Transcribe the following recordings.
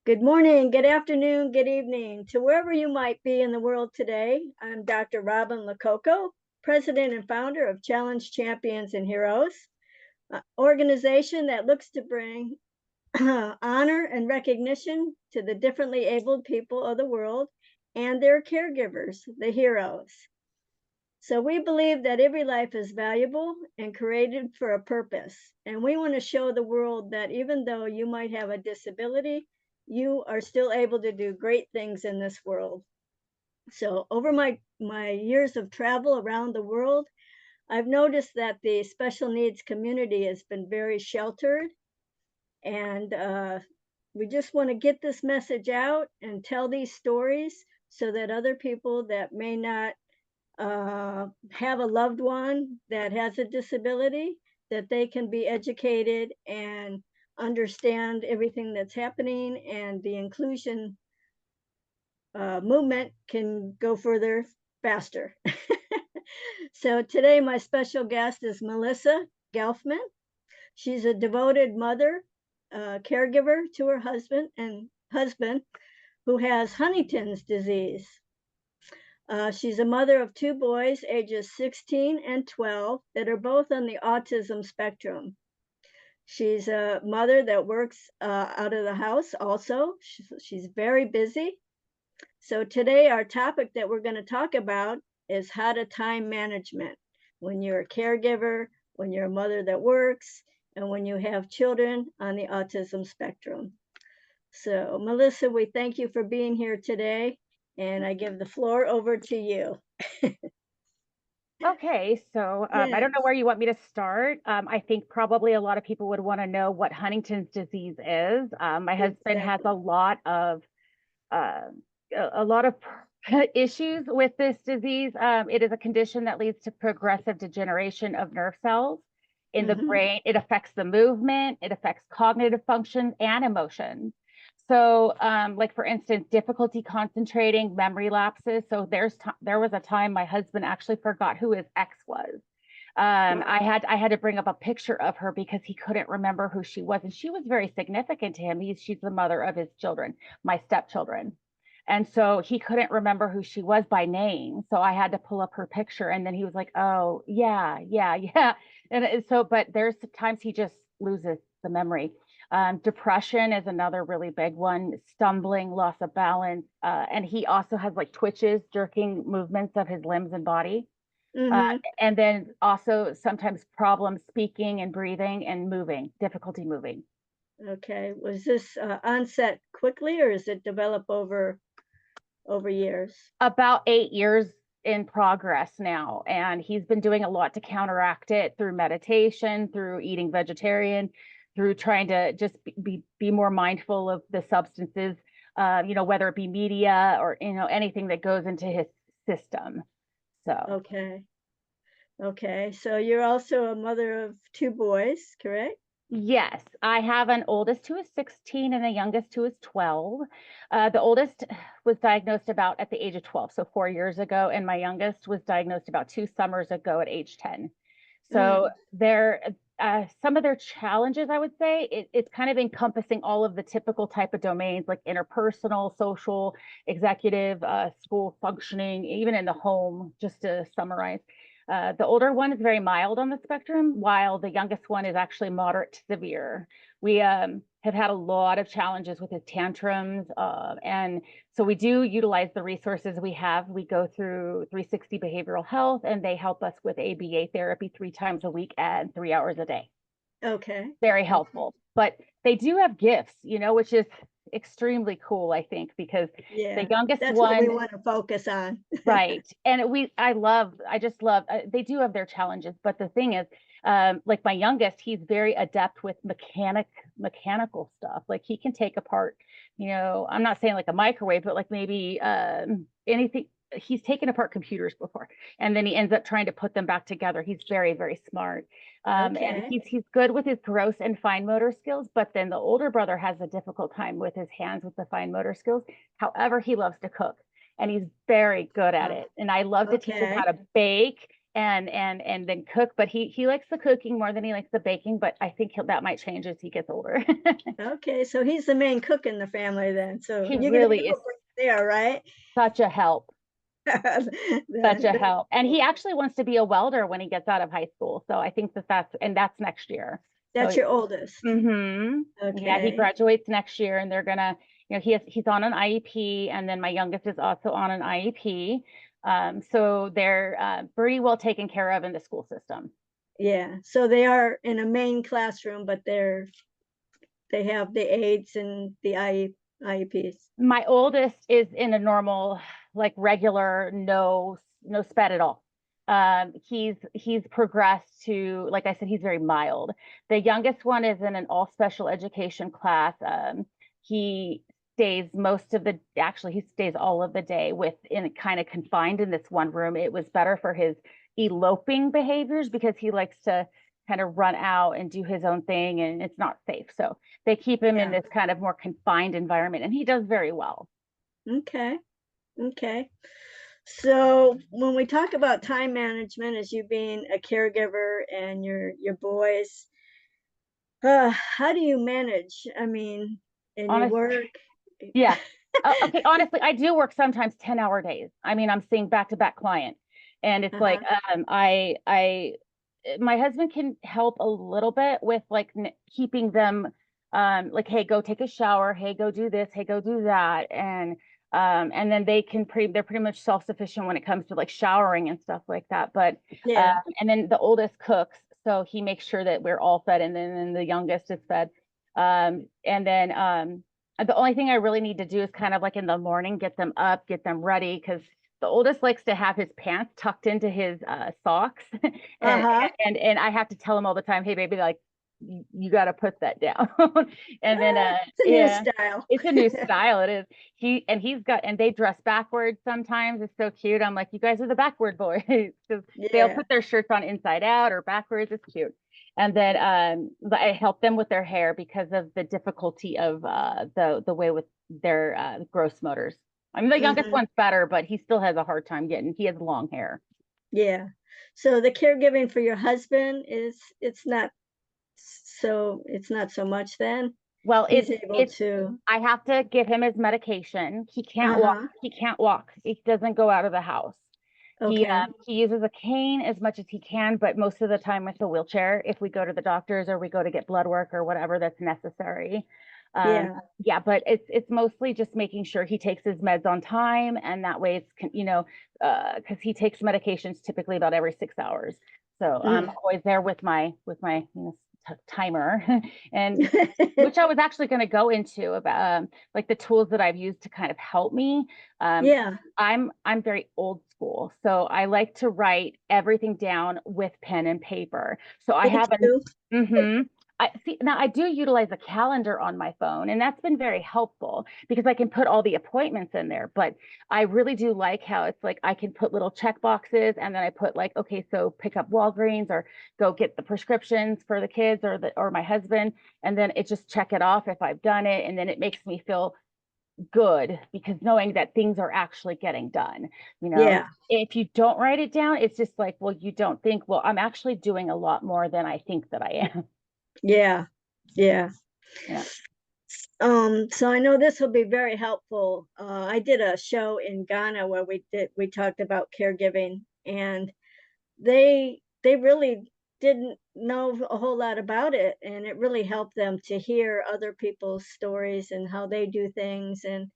Good morning, good afternoon, good evening to wherever you might be in the world today. I'm Dr. Robin Lococo, President and founder of Challenge Champions and Heroes, an organization that looks to bring honor and recognition to the differently abled people of the world and their caregivers, the heroes. So we believe that every life is valuable and created for a purpose. And we want to show the world that even though you might have a disability, you are still able to do great things in this world. So over my years of travel around the world, I've noticed that the special needs community has been very sheltered. And we just want to get this message out and tell these stories so that other people that may not have a loved one that has a disability, that they can be educated and understand everything that's happening, and the inclusion movement can go further faster. So today my special guest is Melissa Gelfman. She's a devoted mother, caregiver to her husband who has Huntington's disease. She's a mother of two boys, ages 16 and 12, that are both on the autism spectrum. She's a mother that works out of the house also. She's very busy. So today our topic that we're going to talk about is how to time management when you're a caregiver, when you're a mother that works, and when you have children on the autism spectrum. So Melissa, we thank you for being here today. And I give the floor over to you. Okay, so I don't know Yes. where you want me to start. I think probably a lot of people would want to know what Huntington's disease is. My husband has Exactly. uh, a lot of issues with this disease. It is a condition that leads to progressive degeneration of nerve cells in the Mhm. brain. It affects the movement, it affects cognitive functions and emotions. So, like for instance, difficulty concentrating, memory lapses. So there was a time my husband actually forgot who his ex was. Wow. I had to bring up a picture of her because he couldn't remember who she was, and she was very significant to him. She's the mother of his children, my stepchildren. And so he couldn't remember who she was by name. So I had to pull up her picture. And then he was like, oh, yeah, yeah, yeah. And so, but there's times he just loses the memory. Depression is another really big one, stumbling, loss of balance. And he also has like twitches, jerking movements of his limbs and body. Uh, Mhm. and then also sometimes problems speaking and breathing and moving, difficulty moving. Okay. Was this onset quickly, or is it develop over years? About 8 years in progress now, and he's been doing a lot to counteract it through meditation, through eating vegetarian, through trying to just be more mindful of the substances, whether it be media or anything that goes into his system. So Okay. Okay. So you're also a mother of two boys, correct? yes, I have an oldest who is 16 and a youngest who is 12. The oldest was diagnosed about at the age of 12, so 4 years ago, and my youngest was diagnosed about 2 summers ago at age 10. So Mm. some of their challenges, I would say, it's kind of encompassing all of the typical type of domains like interpersonal, social, executive, school functioning, even in the home, just to summarize. The older one is very mild on the spectrum, while the youngest one is actually moderate to severe. We have had a lot of challenges with his tantrums, and so we do utilize the resources we have. We go through 360 Behavioral Health, and they help us with ABA therapy 3 times a week and 3 hours a day. Okay. Very Okay. helpful. But they do have gifts, which is extremely cool, I think, because the Yeah. youngest That's what we one. want to focus on. Right. And I just love, they do have their challenges, but the thing is, like my youngest, he's very adept with mechanical stuff. Like he can take apart, I'm not saying like a microwave, but like maybe anything. He's taken apart computers before, and then he ends up trying to put them back together. He's very, very smart. And Okay. he's good with his gross and fine motor skills, but then the older brother has a difficult time with his hands with the fine motor skills. However, he loves to cook and he's very good at Wow. it. And I love to teach him how Okay. to bake and then cook. But he likes the cooking more than he likes the baking. But I think that might change as he gets older. Okay, so he's the main cook in the family then. So He you're gonna really is help right there, right? such a help. Such a That's help. And he cool. actually wants to be a welder when he gets out of high school. So I think that's next year. That's So, your oldest. yeah, he Okay. graduates next year and they're gonna, he's on an IEP, and then my youngest is also on an IEP. So they're pretty well taken care of in the school system. Yeah. So they are in a main classroom, but they have the aides and the IEPs. My oldest is in a normal, like regular, no sped at all. He's progressed to, like I said, he's very mild. The youngest one is in an all special education class. He stays actually he stays all of the day within kind of confined in this one room. It was better for his eloping behaviors because he likes to kind of run out and do his own thing, and it's not safe. So they keep him in Yeah. this kind of more confined environment, and he does very well. Okay. Okay. So when we talk about time management as you being a caregiver and your boys, how do you manage? I mean, and you Honest, work. yeah. Okay, honestly, I do work sometimes 10-hour days. I mean, I'm seeing back-to-back clients, and it's like Uh-huh. my husband can help a little bit with like keeping them like, hey, go take a shower, hey, go do this, hey, go do that, and then they're pretty much self-sufficient when it comes to like showering and stuff like that. But Yeah. and then the oldest cooks, so he makes sure that we're all fed, and then the youngest is fed. And then the only thing I really need to do is kind of like in the morning, get them up, get them ready, because the oldest likes to have his pants tucked into his socks, and, Uh-huh. and I have to tell him all the time, hey baby, like you got to put that down. And then It's a new yeah, style. it's a new style. It is. And they dress backwards sometimes. It's so cute. I'm like, you guys are the backward boys, because they'll Yeah. put their shirts on inside out or backwards. It's cute. And then I help them with their hair because of the difficulty of the way with their gross motors. I mean, the youngest Hmm. one's better, but he still has a hard time he has long hair. Yeah. So the caregiving for your husband is it's not so much then. Well, He's able it's to. I have to give him his medication. He can't walk. Uh-huh. He can't walk. He doesn't go out of the house. Okay. He uses a cane as much as he can, but most of the time with a wheelchair if we go to the doctors or we go to get blood work or whatever that's necessary. Yeah. Yeah, but it's mostly just making sure he takes his meds on time, and that way because he takes medications typically about every 6 hours. So I'm Mm. always there with my timer, and which I was actually going to go into about like the tools that I've used to kind of help me. Um, Yeah. I'm very old school, so I like to write everything down with pen and paper. So I Me have too. I see now I do utilize a calendar on my phone, and that's been very helpful because I can put all the appointments in there. But I really do like how it's like I can put little check boxes, and then I put like, okay, so pick up Walgreens or go get the prescriptions for the kids or my husband, and then it just check it off if I've done it, and then it makes me feel good because knowing that things are actually getting done. Yeah. If you don't write it down, it's just like, well, you don't think, well, I'm actually doing a lot more than I think that I am. Yeah. Yeah. Yeah. So I know this will be very helpful. I did a show in Ghana where we talked about caregiving, and they really didn't know a whole lot about it, and it really helped them to hear other people's stories and how they do things, and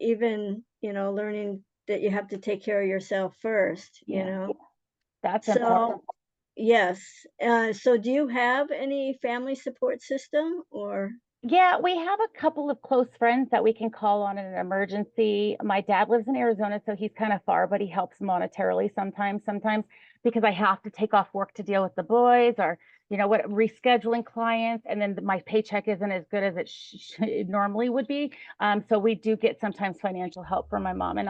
even learning that you have to take care of yourself first. Yeah, that's So important. yes. So do you have any family support system or? Yeah, we have a couple of close friends that we can call on in an emergency. My dad lives in Arizona, so he's kind of far, but he helps monetarily sometimes because I have to take off work to deal with the boys or, rescheduling clients. And then my paycheck isn't as good as it normally would be. So we do get sometimes financial help from my mom and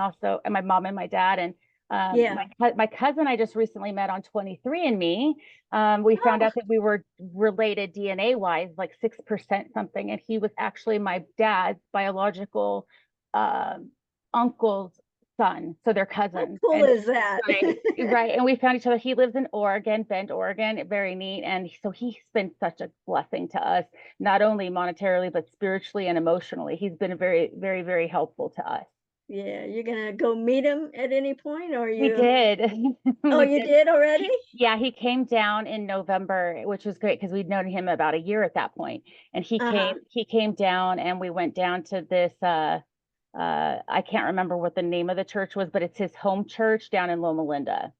my mom and my dad. And Yeah. my cousin I just recently met on 23andMe. We found Oh, out that we were related DNA wise, like 6% something, and he was actually my dad's biological uncle's son, so they're How cousins. cool And is that? right, right. And we found each other. He lives in Oregon, Bend, Oregon. Very neat. And so he's been such a blessing to us, not only monetarily, but spiritually and emotionally. He's been very, very, very helpful to us. Yeah, you're gonna go meet him at any point, or We you? did. Oh, We you did. did already? Yeah, he came down in November, which was great because we'd known him about a year at that point. And Uh-huh. he came down and we went down to this I can't remember what the name of the church was, but it's his home church down in Loma Linda.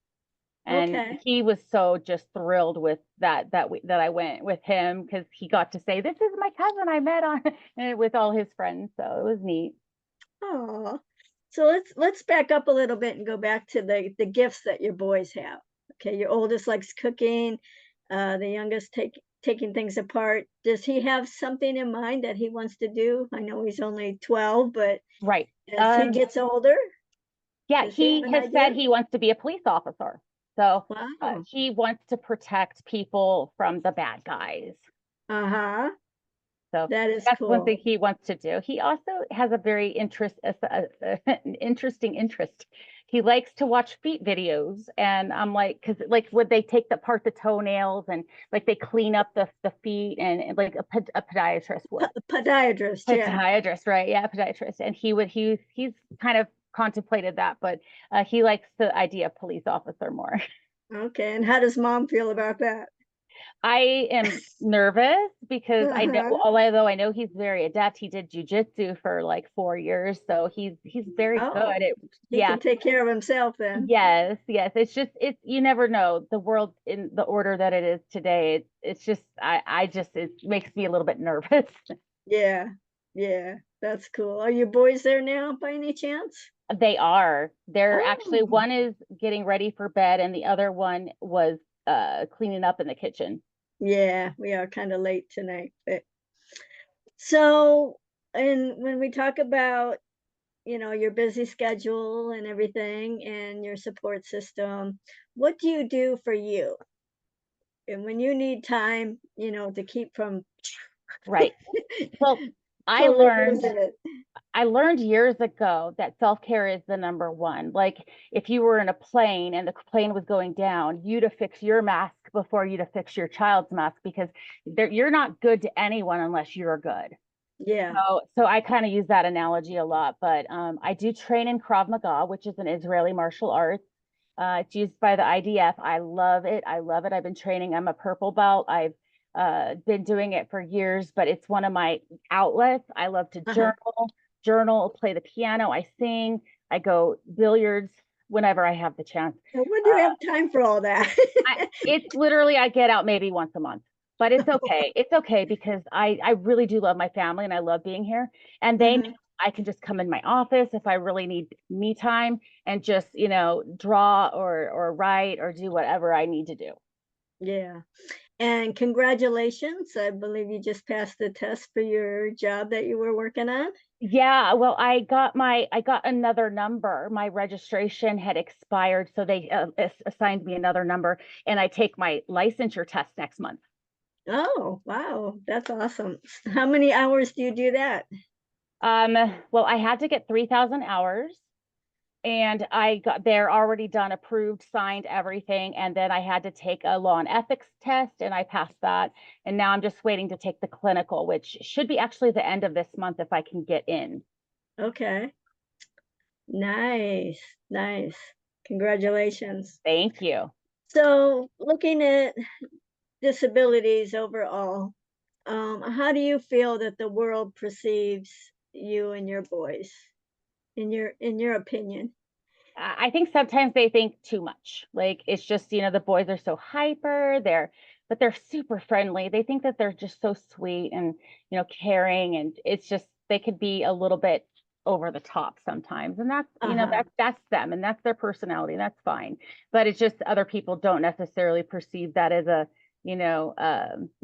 And Okay. he was so just thrilled with that I went with him because he got to say, "This is my cousin I met on," and with all his friends. So it was neat. Oh, so let's back up a little bit and go back to the gifts that your boys have. Okay, your oldest likes cooking, the youngest taking things apart. Does he have something in mind that he wants to do? I know he's only 12, but Right. as he gets older, Yeah, does he have he an has idea? said he wants to be a police officer. So Wow. he wants to protect people from the bad guys. Uh-huh. So That is that's one cool. thing he wants to do. He also has a very an interesting interest. He likes to watch feet videos, and I'm like, because like would they take apart the toenails and like they clean up the feet and like a podiatrist would. Podiatrist, yeah. Podiatrist, right? Yeah, podiatrist. And he's kind of contemplated that, but he likes the idea of police officer more. Okay, and how does mom feel about that? I am nervous because I know, Uh-huh. although I know he's very adept, he did jujitsu for like 4 years, so he's very good Oh, at, he yeah, can take care of himself then. yes, yes. It's just it's you never know the world in the order that it is today. It's just I just it makes me a little bit nervous. Yeah, yeah, that's cool. Are your boys there now by any chance? They are. They're actually Oh, one is getting ready for bed and the other one was cleaning up in the kitchen. yeah, we are kind of late tonight. But so, and when we talk about, your busy schedule and everything and your support system, what do you do for you? And when you need time, to keep from Right. Well, I totally learned losing it. I learned years ago that self-care is the number one. Like if you were in a plane and the plane was going down, you'd affix your mask before you'd affix your child's mask because you're not good to anyone unless you're good. Yeah. So I kind of use that analogy a lot, but I do train in Krav Maga, which is an Israeli martial arts. It's used by the IDF. I love it. I love it. I've been training. I'm a purple belt. I've been doing it for years, but it's one of my outlets. I love to Uh-huh. play the piano. I sing. I go billiards whenever I have the chance. And when do you have time for all that? It's literally I get out maybe once a month, but it's okay. It's okay because I really do love my family and I love being here. And they know Mhm. I can just come in my office if I really need me time and just, draw or write or do whatever I need to do. Yeah. And congratulations. I believe you just passed the test for your job that you were working on. Yeah, well, I got another number. My registration had expired, so they assigned me another number, and I take my licensure test next month. Oh, wow. That's awesome. How many hours do you do that? Um, well, I had to get 3,000 hours and they're already done, approved, signed everything. And then I had to take a law and ethics test and I passed that. And now I'm just waiting to take the clinical, which should be actually the end of this month if I can get in. Okay. Nice. Nice. Congratulations. Thank you. So, looking at disabilities overall, how do you feel that the world perceives you and your boys, in your opinion? I think sometimes they think too much. Like it's just, the boys are so hyper, but they're super friendly. They think that they're just so sweet and, caring. And it's just, they could be a little bit over the top sometimes. And that's, Uh-huh. that's them and that's their personality. And that's fine. But it's just other people don't necessarily perceive that as a,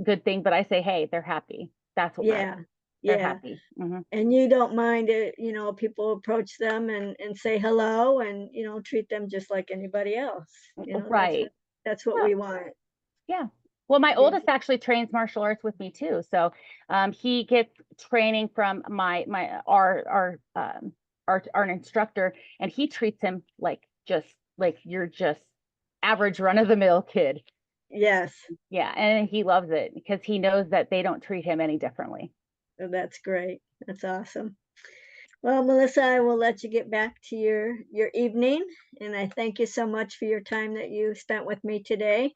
good thing. But I say, hey, they're happy. That's what matters. Yeah. They're Yeah. happy. Hmm. And you don't mind it, people approach them and say hello and, treat them just like anybody else. Right. That's what Yeah. we want. Yeah. Well, my Yeah. oldest actually trains martial arts with me too. So he gets training from my our instructor, and he treats him like you're just average run of the mill kid. Yes, Yeah, and he loves it because he knows that they don't treat him any differently. that's great. That's awesome. Well, Melissa, I will let you get back to your evening, and I thank you so much for your time that you spent with me today.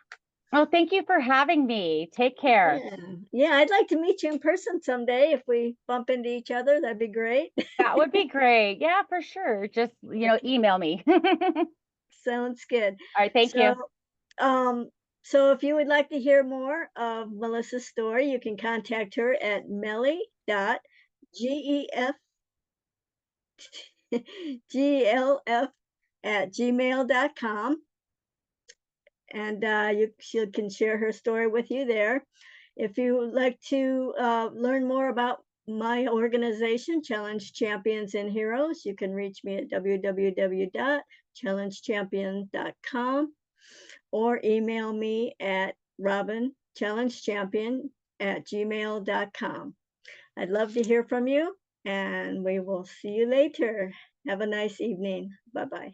Oh, thank you for having me. Take care. Yeah, yeah, I'd like to meet you in person someday. If we bump into each other, that'd be great. That would be great. Yeah, for sure. Just, email me. All Sounds good. right, thank So, you. um, so if you would like to hear more of Melissa's story, you can contact her at melly.gef glf@gmail.com, and she can share her story with you there. If you would like to learn more about my organization, Challenge Champions and Heroes, you can reach me at www.challengechampion.com or email me at robinchallengechampion@gmail.com. I'd love to hear from you, and we will see you later. Have a nice evening. Bye bye.